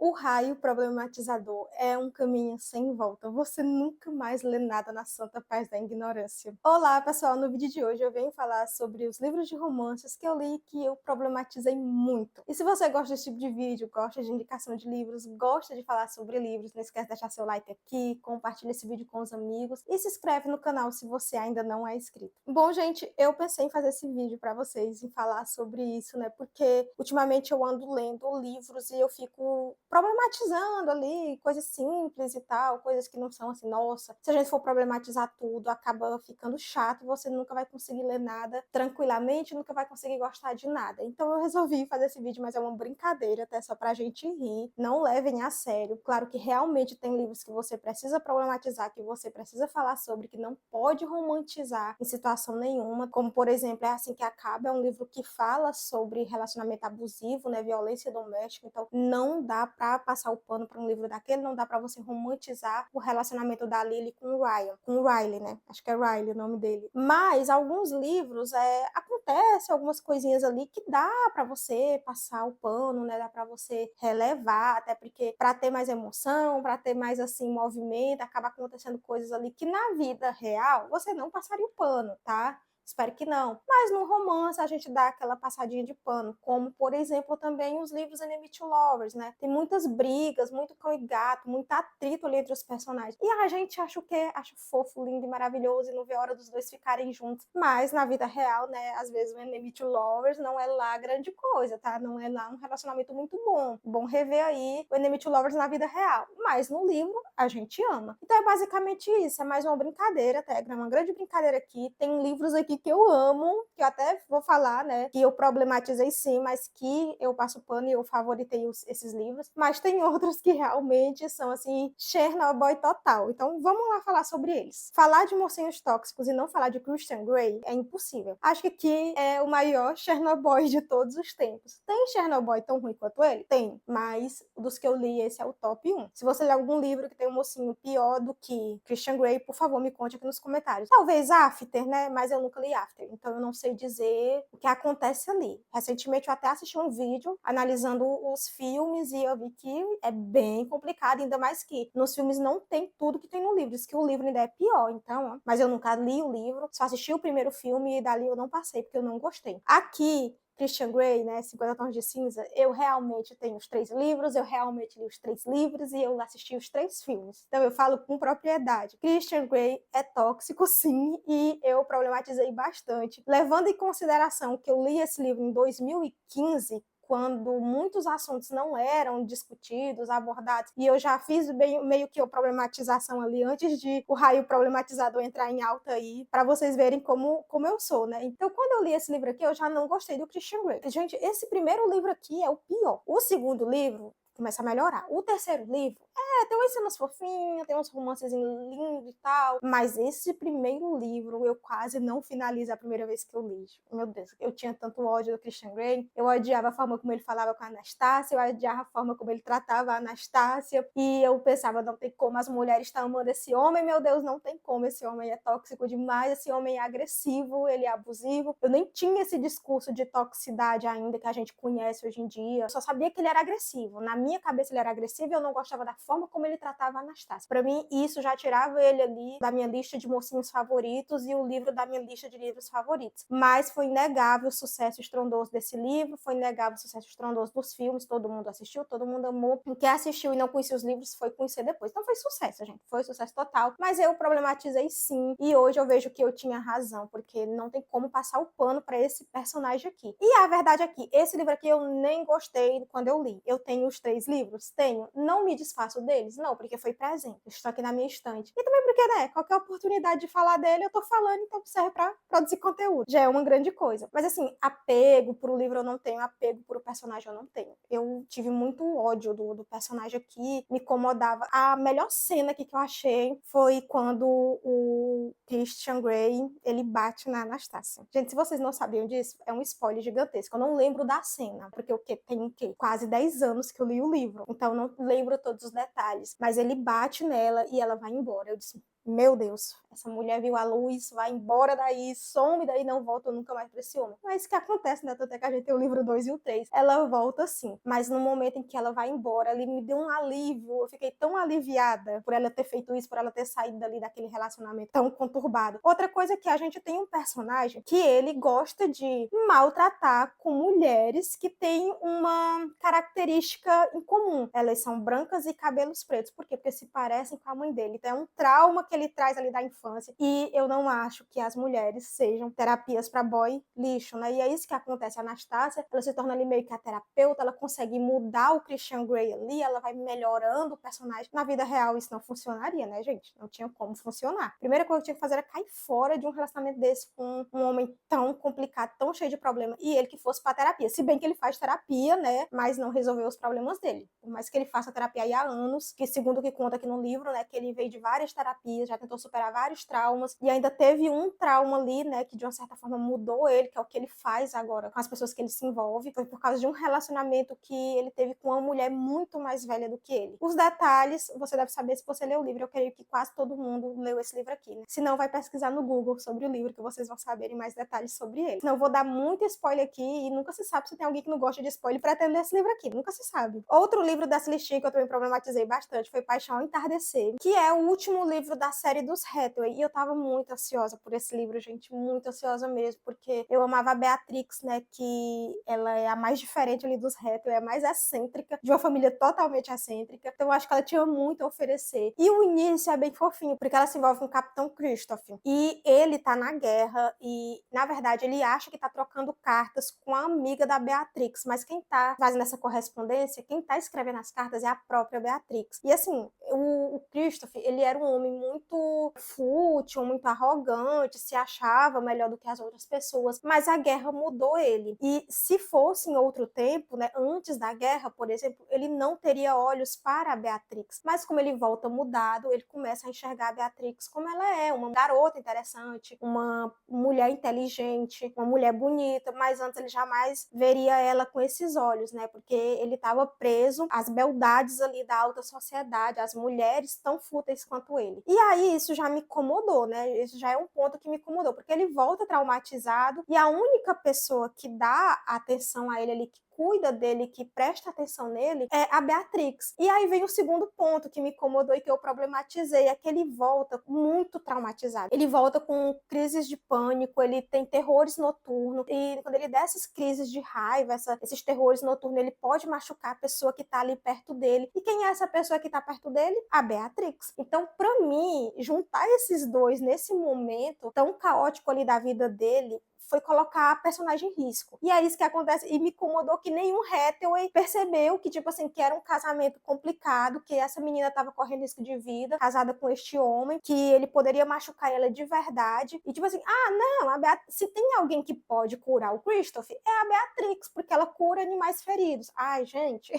O raio problematizador é um caminho sem volta. Você nunca mais lê nada na santa paz da ignorância. Olá, pessoal. No vídeo de hoje eu venho falar sobre os livros de romances que eu li e que eu problematizei muito. E se você gosta desse tipo de vídeo, gosta de indicação de livros, gosta de falar sobre livros, não esquece de deixar seu like aqui, compartilha esse vídeo com os amigos e se inscreve no canal se você ainda não é inscrito. Bom, gente, eu pensei em fazer esse vídeo para vocês, em falar sobre isso, né? Porque ultimamente eu ando lendo livros e eu fico problematizando ali, coisas simples e tal, coisas que não são assim, nossa, se a gente for problematizar tudo, acaba ficando chato, você nunca vai conseguir ler nada tranquilamente, nunca vai conseguir gostar de nada. Então eu resolvi fazer esse vídeo, mas é uma brincadeira, até só pra gente rir, não levem a sério. Claro que realmente tem livros que você precisa problematizar, que você precisa falar sobre, que não pode romantizar em situação nenhuma, como por exemplo, É Assim que Acaba, é um livro que fala sobre relacionamento abusivo, né, violência doméstica, então não dá pra passar o pano para um livro daquele, não dá pra você romantizar o relacionamento da Lily com o Ryan, com o Riley, né? Acho que é Riley o nome dele. Mas alguns livros acontece algumas coisinhas ali que dá pra você passar o pano, né? Dá pra você relevar, até porque pra ter mais emoção, pra ter mais assim movimento, acaba acontecendo coisas ali que na vida real você não passaria o pano, tá? Espero que não. Mas no romance a gente dá aquela passadinha de pano, como, por exemplo, também os livros Enemy to Lovers, né? Tem muitas brigas, muito cão e gato, muito atrito ali entre os personagens. E a gente acha o quê? Acha fofo, lindo e maravilhoso e não vê a hora dos dois ficarem juntos. Mas na vida real, né, às vezes o Enemy to Lovers não é lá grande coisa, tá? Não é lá um relacionamento muito bom. Bom rever aí o Enemy to Lovers na vida real. Mas no livro a gente ama. Então é basicamente isso, é mais uma brincadeira, tá? É uma grande brincadeira aqui. Tem livros aqui que eu amo, que eu até vou falar, né, que eu problematizei sim, mas que eu passo pano e eu favoritei esses livros, mas tem outros que realmente são, assim, Chernobyl total. Então, vamos lá falar sobre eles. Falar de mocinhos tóxicos e não falar de Christian Grey é impossível. Acho que aqui é o maior Chernobyl de todos os tempos. Tem Chernobyl tão ruim quanto ele? Tem, mas dos que eu li, esse é o top 1. Se você ler algum livro que tem um mocinho pior do que Christian Grey, por favor, me conte aqui nos comentários. Talvez After, né, mas eu nunca li After, então eu não sei dizer o que acontece ali. Recentemente eu até assisti um vídeo analisando os filmes e eu vi que é bem complicado, ainda mais que nos filmes não tem tudo que tem no livro, diz que o livro ainda é pior, então, ó, mas eu nunca li o livro, só assisti o primeiro filme e dali eu não passei, porque eu não gostei. Aqui, Christian Grey, né, 50 Tons de Cinza, eu realmente tenho os 3 livros, eu realmente li os 3 livros e eu assisti os 3 filmes. Então eu falo com propriedade. Christian Grey é tóxico, sim, e eu problematizei bastante. Levando em consideração que eu li esse livro em 2015, quando muitos assuntos não eram discutidos, abordados, e eu já fiz meio que a problematização ali antes de o raio problematizador entrar em alta aí, para vocês verem como eu sou, né? Então, quando eu li esse livro aqui, eu já não gostei do Christian Grey. Gente, esse primeiro livro aqui é o pior. O segundo livro começa a melhorar. O terceiro livro, tem umas cenas fofinhas, tem uns romances lindos e tal, mas esse primeiro livro eu quase não finalizo a primeira vez que eu li. Meu Deus, eu tinha tanto ódio do Christian Grey, eu odiava a forma como ele falava com a Anastácia, eu odiava a forma como ele tratava a Anastácia, e eu pensava, não tem como, as mulheres estão amando esse homem, meu Deus, não tem como, esse homem é tóxico demais, esse homem é agressivo, ele é abusivo. Eu nem tinha esse discurso de toxicidade ainda que a gente conhece hoje em dia, eu só sabia que ele era agressivo. Na minha cabeça ele era agressivo e eu não gostava da forma como ele tratava a Anastácia. Pra mim, isso já tirava ele ali da minha lista de mocinhos favoritos e o livro da minha lista de livros favoritos. Mas foi inegável o sucesso estrondoso desse livro, foi inegável o sucesso estrondoso dos filmes, todo mundo assistiu, todo mundo amou. Quem assistiu e não conhecia os livros foi conhecer depois. Então foi sucesso, gente, foi sucesso total. Mas eu problematizei sim, e hoje eu vejo que eu tinha razão, porque não tem como passar o pano pra esse personagem aqui. E a verdade é que esse livro aqui eu nem gostei quando eu li. Eu tenho os 3 livros? Tenho. Não me desfaço deles? Não, porque foi presente. Estou aqui na minha estante. E também porque, né, qualquer oportunidade de falar dele, eu tô falando, então serve pra produzir conteúdo. Já é uma grande coisa. Mas assim, apego pro livro eu não tenho, apego pro personagem eu não tenho. Eu tive muito ódio do personagem aqui, me incomodava. A melhor cena aqui que eu achei foi quando o Christian Grey, ele bate na Anastácia. Gente, se vocês não sabiam disso, é um spoiler gigantesco. Eu não lembro da cena, porque tem o quê? Quase 10 anos que eu li o livro. Então eu não lembro todos os detalhes. Mas ele bate nela e ela vai embora. Eu disse, meu Deus, essa mulher viu a luz, vai embora daí, some daí, não volta nunca mais pra esse homem. Não é isso que acontece, né? Tanto é que a gente tem o livro 2 e o 3. Ela volta sim, mas no momento em que ela vai embora, ali me deu um alívio, eu fiquei tão aliviada por ela ter feito isso, por ela ter saído dali daquele relacionamento tão conturbado. Outra coisa é que a gente tem um personagem que ele gosta de maltratar com mulheres que têm uma característica em comum. Elas são brancas e cabelos pretos. Por quê? Porque se parecem com a mãe dele. Então é um trauma que ele traz ali da infância. E eu não acho que as mulheres sejam terapias para boy lixo, né? E é isso que acontece. A Anastácia, ela se torna ali meio que a terapeuta, ela consegue mudar o Christian Grey ali, ela vai melhorando o personagem. Na vida real isso não funcionaria, né, gente? Não tinha como funcionar. A primeira coisa que eu tinha que fazer era cair fora de um relacionamento desse com um homem tão complicado, tão cheio de problema, e ele que fosse pra terapia. Se bem que ele faz terapia, né, mas não resolveu os problemas dele. Por mais que ele faça terapia aí há anos, que segundo o que conta aqui no livro, né, que ele veio de várias terapias, já tentou superar vários traumas, e ainda teve um trauma ali, né, que de uma certa forma mudou ele, que é o que ele faz agora com as pessoas que ele se envolve. Foi por causa de um relacionamento que ele teve com uma mulher muito mais velha do que ele. Os detalhes, você deve saber se você leu o livro. Eu creio que quase todo mundo leu esse livro aqui, né? Se não, vai pesquisar no Google sobre o livro, que vocês vão saberem mais detalhes sobre ele. Senão eu vou dar muito spoiler aqui, e nunca se sabe se tem alguém que não gosta de spoiler e pretende ler esse livro aqui. Nunca se sabe. Outro livro dessa listinha que eu também problematizei bastante foi Paixão ao Entardecer, que é o último livro da série dos Hathaway. E eu tava muito ansiosa por esse livro, gente, muito ansiosa mesmo, porque eu amava a Beatrix, né, que ela é a mais diferente ali dos Hathaway, é a mais excêntrica, de uma família totalmente excêntrica. Então eu acho que ela tinha muito a oferecer. E o início é bem fofinho, porque ela se envolve com o Capitão Christoph. E ele tá na guerra e, na verdade, ele acha que tá trocando cartas com a amiga da Beatrix, mas quem tá fazendo essa correspondência, quem tá escrevendo as cartas é a própria Beatrix. E assim, o Christoph, ele era um homem muito fútil, muito arrogante, se achava melhor do que as outras pessoas, mas a guerra mudou ele. E se fosse em outro tempo, né, antes da guerra, por exemplo, ele não teria olhos para a Beatrix. Mas como ele volta mudado, ele começa a enxergar a Beatrix como ela é, uma garota interessante, uma mulher inteligente, uma mulher bonita, mas antes ele jamais veria ela com esses olhos, né? Porque ele estava preso às beldades ali da alta sociedade, às mulheres tão fúteis quanto ele. E aí isso já me incomodou, né? Isso já é um ponto que me incomodou, porque ele volta traumatizado e a única pessoa que dá atenção a ele ali, que cuida dele, que presta atenção nele, é a Beatrix. E aí vem o segundo ponto que me incomodou e que eu problematizei, é que ele volta muito traumatizado. Ele volta com crises de pânico, ele tem terrores noturnos, e quando ele dá essas crises de raiva, esses terrores noturnos, ele pode machucar a pessoa que tá ali perto dele. E quem é essa pessoa que tá perto dele? A Beatrix. Então, pra mim, juntar esses dois nesse momento tão caótico ali da vida dele, foi colocar a personagem em risco. E é isso que acontece, e me incomodou que nenhum Hathaway percebeu que, tipo assim, que era um casamento complicado, que essa menina tava correndo risco de vida, casada com este homem, que ele poderia machucar ela de verdade, e tipo assim, não, se tem alguém que pode curar o Christoph, é a Beatrix, porque ela cura animais feridos. Ai, gente,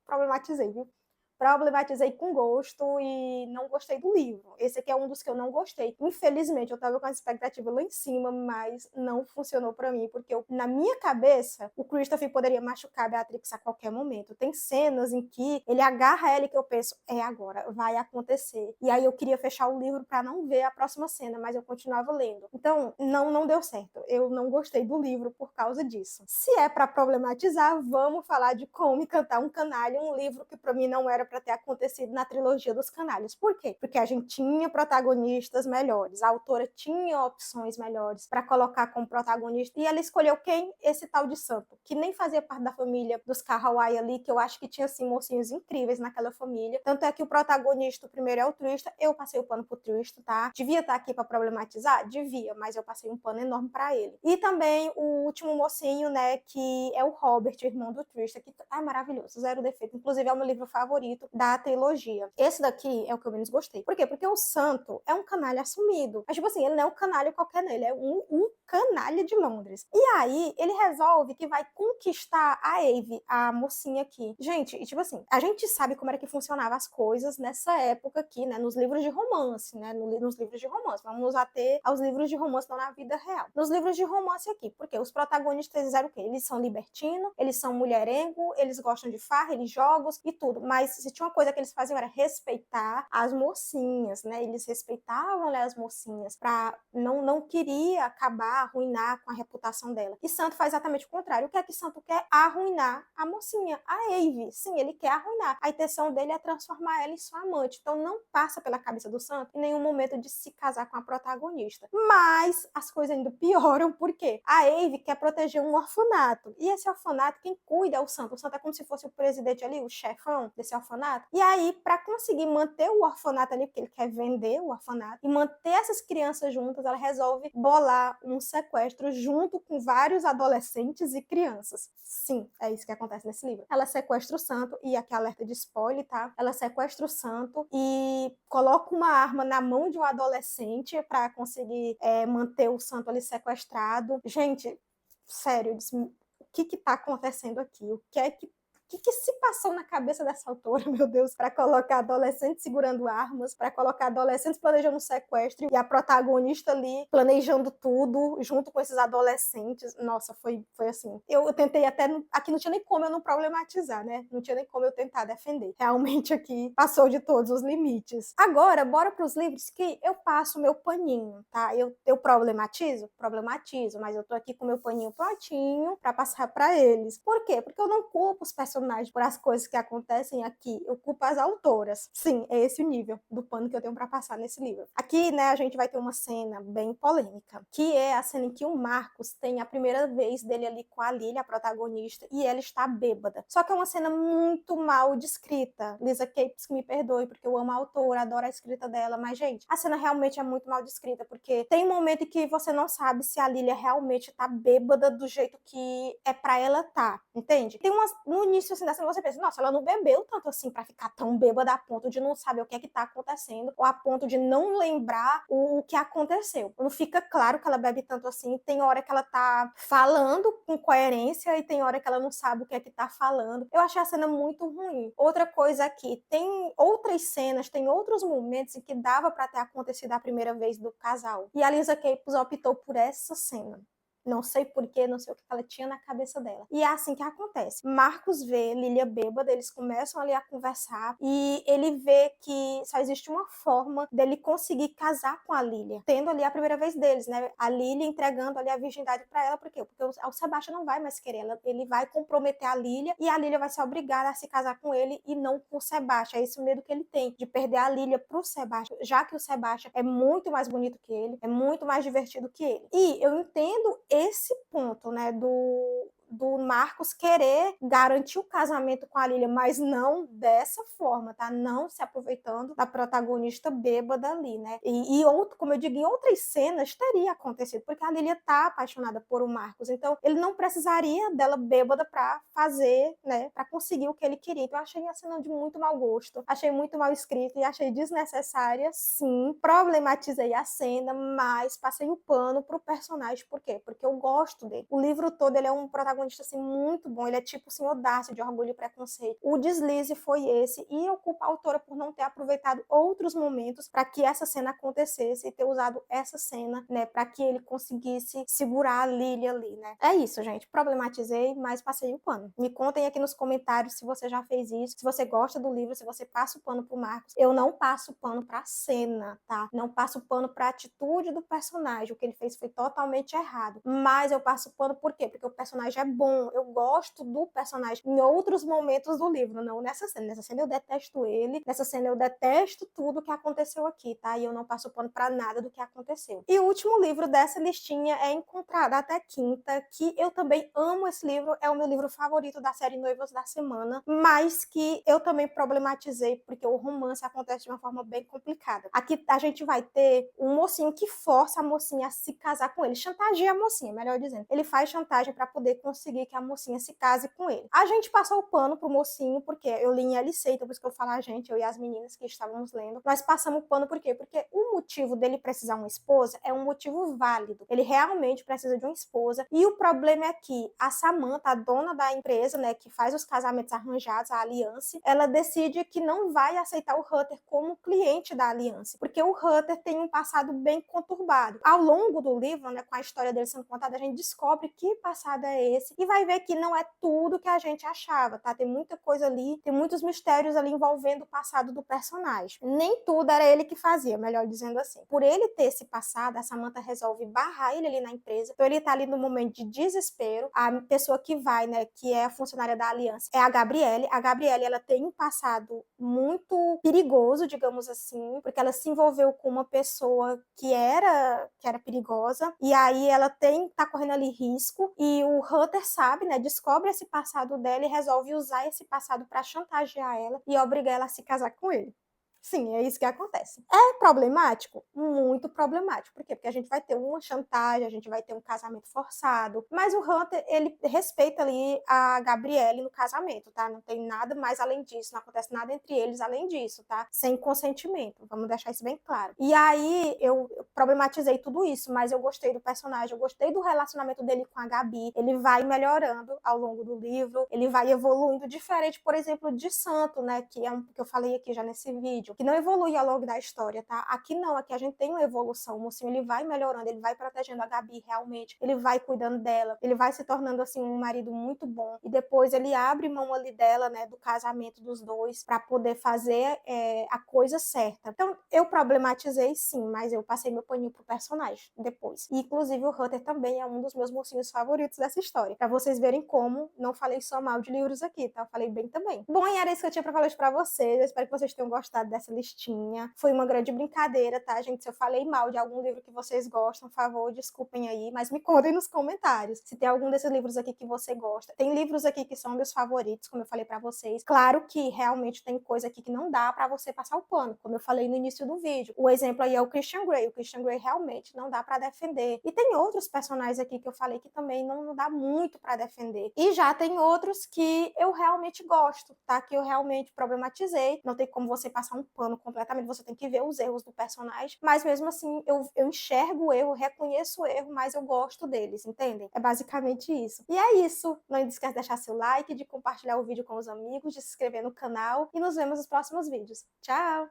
problematizei, viu? Problematizei com gosto e não gostei do livro. Esse aqui é um dos que eu não gostei. Infelizmente, eu tava com a expectativa lá em cima, mas não funcionou pra mim, porque na minha cabeça, o Christoph poderia machucar a Beatrix a qualquer momento. Tem cenas em que ele agarra ela e que eu penso, é agora, vai acontecer. E aí eu queria fechar o livro pra não ver a próxima cena, mas eu continuava lendo. Então, não deu certo. Eu não gostei do livro por causa disso. Se é pra problematizar, vamos falar de Como Encantar um Canalha, um livro que pra mim não era para ter acontecido na trilogia dos Canalhas. Por quê? Porque a gente tinha protagonistas melhores, a autora tinha opções melhores para colocar como protagonista, e ela escolheu quem? Esse tal de Santo, que nem fazia parte da família dos Carraway ali, que eu acho que tinha, assim, mocinhos incríveis naquela família. Tanto é que o protagonista, o primeiro é o Trista, eu passei o pano pro Trista, tá? Devia estar aqui para problematizar? Devia, mas eu passei um pano enorme para ele. E também o último mocinho, né, que é o Robert, irmão do Trista, que é maravilhoso, zero defeito. Inclusive é o meu livro favorito da trilogia. Esse daqui é o que eu menos gostei. Por quê? Porque o Santo é um canalha assumido. Mas, tipo assim, ele não é um canalha qualquer, né? Ele é o canalha de Londres. E aí, ele resolve que vai conquistar a Ave, a mocinha aqui. Gente, e tipo assim, a gente sabe como era que funcionavam as coisas nessa época aqui, né? Nos livros de romance, né? Nos livros de romance. Vamos nos ater aos livros de romance, não na vida real. Nos livros de romance aqui, porque os protagonistas fizeram o quê? Eles são libertinos, eles são mulherengo, eles gostam de farra, eles jogos e tudo. Mas se tinha uma coisa que eles faziam era respeitar as mocinhas, né? Eles respeitavam, né, as mocinhas, pra não queria acabar, arruinar com a reputação dela. E Santo faz exatamente o contrário. O que é que Santo quer? Arruinar a mocinha, a Ave. Sim, ele quer arruinar. A intenção dele é transformar ela em sua amante. Então não passa pela cabeça do Santo em nenhum momento de se casar com a protagonista. Mas as coisas ainda pioram, porque a Ave quer proteger um orfanato. E esse orfanato, quem cuida é o Santo. O Santo é como se fosse o presidente ali, o chefão desse orfanato. E aí, para conseguir manter o orfanato ali, porque ele quer vender o orfanato, e manter essas crianças juntas, ela resolve bolar um sequestro junto com vários adolescentes e crianças. Sim, é isso que acontece nesse livro. Ela sequestra o Santo, e aqui alerta de spoiler, tá? Ela sequestra o Santo e coloca uma arma na mão de um adolescente para conseguir manter o Santo ali sequestrado. Gente, sério, eu disse, o que tá acontecendo aqui? O que se passou na cabeça dessa autora, meu Deus, para colocar adolescentes segurando armas, para colocar adolescentes planejando um sequestro e a protagonista ali planejando tudo junto com esses adolescentes? Nossa, foi assim. Eu tentei até, aqui não tinha nem como eu não problematizar, né? Não tinha nem como eu tentar defender. Realmente aqui passou de todos os limites. Agora, bora para os livros que eu passo meu paninho, tá? Eu problematizo? Problematizo, mas eu tô aqui com meu paninho prontinho para passar para eles. Por quê? Porque eu não culpo os personagens por as coisas que acontecem aqui, eu culpo as autoras. Sim, é esse o nível do pano que eu tenho para passar nesse livro. Aqui, né, a gente vai ter uma cena bem polêmica, que é a cena em que o Marcos tem a primeira vez dele ali com a Lily, a protagonista, e ela está bêbada. Só que é uma cena muito mal descrita. Lisa Capes, que me perdoe, porque eu amo a autora, adoro a escrita dela, mas, gente, a cena realmente é muito mal descrita, porque tem um momento em que você não sabe se a Lily realmente tá bêbada do jeito que é pra ela tá, entende? Tem umas, no início assim, da cena você pensa, nossa, ela não bebeu tanto assim pra ficar tão bêbada a ponto de não saber o que é que tá acontecendo, ou a ponto de não lembrar o que aconteceu. Não fica claro que ela bebe tanto assim, tem hora que ela tá falando com coerência e tem hora que ela não sabe o que é que tá falando. Eu achei a cena muito ruim. Outra coisa aqui, tem outras cenas, tem outros momentos em que dava pra ter acontecido a primeira vez do casal. E a Lisa Capes optou por essa cena. Não sei porquê, não sei o que ela tinha na cabeça dela. E é assim que acontece. Marcos vê Lilia bêbada, eles começam ali a conversar e ele vê que só existe uma forma dele conseguir casar com a Lilia, tendo ali a primeira vez deles, né? A Lilia entregando ali a virgindade para ela, por quê? Porque o Sebastião não vai mais querer ela, ele vai comprometer a Lilia e a Lilia vai ser obrigada a se casar com ele e não com o Sebastião. É esse o medo que ele tem, de perder a Lilia pro Sebastião, já que o Sebastião é muito mais bonito que ele, é muito mais divertido que ele. E eu entendo esse ponto, né, do Marcos querer garantir o casamento com a Lilia, mas não dessa forma, tá? Não se aproveitando da protagonista bêbada ali, né? E outro, como eu digo, em outras cenas teria acontecido, porque a Lilia tá apaixonada por o Marcos, então ele não precisaria dela bêbada para fazer, né, para conseguir o que ele queria. Então eu achei a cena de muito mau gosto, achei muito mal escrita e achei desnecessária, sim. Problematizei a cena, mas passei o pano pro personagem. Por quê? Porque eu gosto dele. O livro todo ele é um protagonista assim muito bom, ele é tipo assim, Audácia de Orgulho e Preconceito. O deslize foi esse, e eu culpo a autora por não ter aproveitado outros momentos para que essa cena acontecesse e ter usado essa cena, né, para que ele conseguisse segurar a Lily ali, né. É isso, gente, problematizei, mas passei o pano. Me contem aqui nos comentários se você já fez isso, se você gosta do livro, se você passa o pano pro Marcos. Eu não passo o pano pra cena, tá? Não passo o pano pra atitude do personagem, o que ele fez foi totalmente errado, mas eu passo o pano por quê? Porque o personagem é bom, eu gosto do personagem em outros momentos do livro, não nessa cena. Nessa cena eu detesto ele, nessa cena eu detesto tudo que aconteceu aqui, tá? E eu não passo pano pra nada do que aconteceu. E o último livro dessa listinha é Encontrada Até Quinta, que eu também amo esse livro, é o meu livro favorito da série Noivas da Semana, mas que eu também problematizei, porque o romance acontece de uma forma bem complicada. Aqui a gente vai ter um mocinho que força a mocinha a se casar com ele, chantageia a mocinha, melhor dizendo. Ele faz chantagem para poder conseguir conseguir que a mocinha se case com ele. A gente passou o pano pro mocinho, porque eu li em LC, então por isso que eu falo a gente, eu e as meninas que estávamos lendo, nós passamos o pano por quê? Porque o motivo dele precisar de uma esposa é um motivo válido. Ele realmente precisa de uma esposa, e o problema é que a Samantha, a dona da empresa, né, que faz os casamentos arranjados, a Alliance, ela decide que não vai aceitar o Hunter como cliente da Alliance, porque o Hunter tem um passado bem conturbado. Ao longo do livro, né, com a história dele sendo contada, a gente descobre que passado é esse e vai ver que não é tudo que a gente achava, tá? Tem muita coisa ali, tem muitos mistérios ali envolvendo o passado do personagem. Nem tudo era ele que fazia, melhor dizendo assim. Por ele ter esse passado, a Samantha resolve barrar ele ali na empresa, então ele tá ali no momento de desespero. A pessoa que vai, né, que é a funcionária da Aliança, é a Gabrielle. A Gabrielle, ela tem um passado muito perigoso, digamos assim, porque ela se envolveu com uma pessoa que era perigosa, e aí ela tá correndo ali risco, e o Hunter sabe, né, descobre esse passado dela e resolve usar esse passado para chantagear ela e obrigar ela a se casar com ele. Sim, é isso que acontece. É problemático? Muito problemático. Por quê? Porque a gente vai ter uma chantagem, a gente vai ter um casamento forçado, mas o Hunter, ele respeita ali a Gabrielle no casamento, tá? Não tem nada mais além disso, não acontece nada entre eles além disso, tá? Sem consentimento, vamos deixar isso bem claro. E aí, eu problematizei tudo isso, mas eu gostei do personagem, eu gostei do relacionamento dele com a Gabi, ele vai melhorando ao longo do livro, ele vai evoluindo, diferente, por exemplo, de Santo, né? Que é um que eu falei aqui já nesse vídeo, que não evolui ao longo da história, tá? Aqui não, aqui a gente tem uma evolução, o mocinho ele vai melhorando, ele vai protegendo a Gabi realmente, ele vai cuidando dela, ele vai se tornando assim um marido muito bom, e depois ele abre mão ali dela, né, do casamento dos dois, para poder fazer a coisa certa. Então, eu problematizei sim, mas eu passei meu paninho pro personagem depois. E, inclusive, o Hunter também é um dos meus mocinhos favoritos dessa história, para vocês verem como não falei só mal de livros aqui, tá? Eu falei bem também. Bom, e era isso que eu tinha para falar hoje para vocês, eu espero que vocês tenham gostado dessa listinha. Foi uma grande brincadeira, tá, gente? Se eu falei mal de algum livro que vocês gostam, por favor, desculpem aí, mas me contem nos comentários se tem algum desses livros aqui que você gosta. Tem livros aqui que são meus favoritos, como eu falei pra vocês. Claro que realmente tem coisa aqui que não dá pra você passar o pano, como eu falei no início do vídeo. O exemplo aí é o Christian Grey. O Christian Grey realmente não dá pra defender. E tem outros personagens aqui que eu falei que também não dá muito pra defender. E já tem outros que eu realmente gosto, tá? Que eu realmente problematizei. Não tem como você passar um pano completamente, você tem que ver os erros do personagem, mas mesmo assim eu enxergo o erro, reconheço o erro, mas eu gosto deles, entendem? É basicamente isso. E é isso. Não esquece de deixar seu like, de compartilhar o vídeo com os amigos, de se inscrever no canal e nos vemos nos próximos vídeos. Tchau!